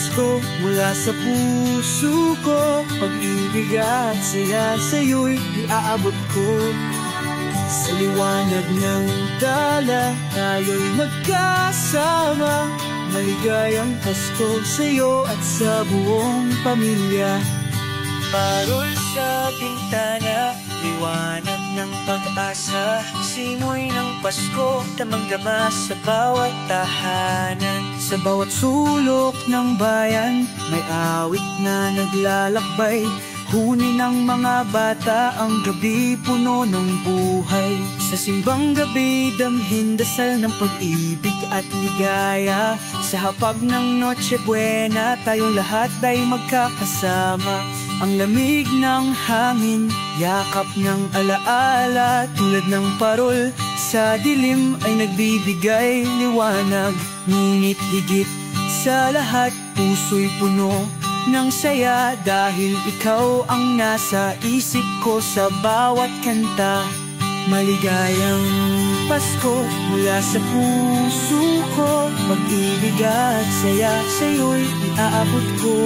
Pasko mula sa puso ko, pag-ibig at saya sa'yo'y iaabot ko. Sa liwanag ng dala, tayo'y magkasama. Maligayang Pasko sa'yo at sa buong pamilya. Parol sa bintana, liwanag ng pag-asa. Simoy ng Pasko, damang-dama sa bawat tahanan. Sa bawat sulok ng bayan, may awit na naglalakbay. Huni ng mga bata ang gabi puno ng buhay. Sa simbang gabi, damhin dasal ng pag-ibig at ligaya. Sa hapag ng Noche Buena, tayong lahat ay magkakasama. Ang lamig ng hangin, yakap ng alaala. Tulad ng parol sa dilim ay nagbibigay liwanag. Ngunit higit sa lahat, puso'y puno ng saya. Dahil ikaw ang nasa isip ko sa bawat kanta. Maligayang Pasko mula sa puso ko, pag-ibig at saya sa'yo'y iaabot ko.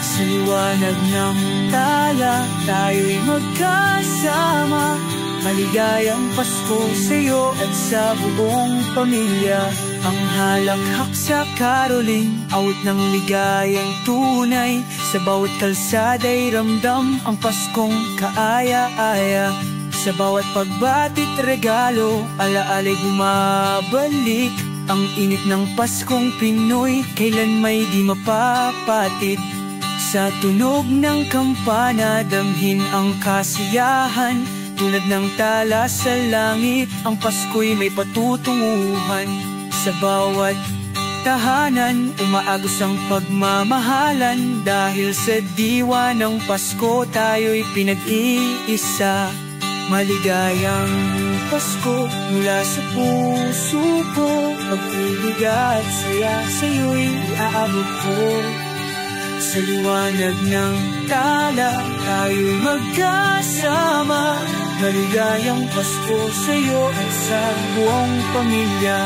Sa liwanag ng tala, tayo'y magkasama. Maligayang Pasko sa'yo at sa buong pamilya. Ang halakhak sa karoling, awit ng ligayang tunay. Sa bawat kalsada'y ramdam ang Paskong kaaya-aya. Sa bawat pagbatit regalo, alaala'y bumabalik. Ang init ng Paskong Pinoy, kailan may di mapapatid. Sa tunog ng kampana, damhin ang kasiyahan. Tulad ng tala sa langit, ang Pasko'y may patutunguhan. Sa bawat tahanan, umaagos ang pagmamahalan. Dahil sa diwa ng Pasko, tayo'y pinag-iisa. Maligayang Pasko mula sa puso ko, pag-ibig at saya sa'yo'y iaabot ko. Sa liwanag ng tala, tayo'y magkasama. Maligayang Pasko sa'yo at sa buong pamilya.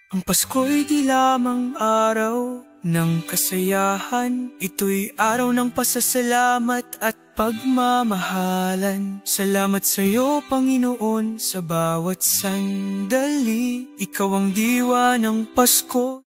Ang Pasko'y di lamang araw ng kasayahan. Ito'y araw ng pasasalamat at pagmamahalan. Salamat sa'yo, Panginoon, sa bawat sandali. Ikaw ang diwa ng Pasko.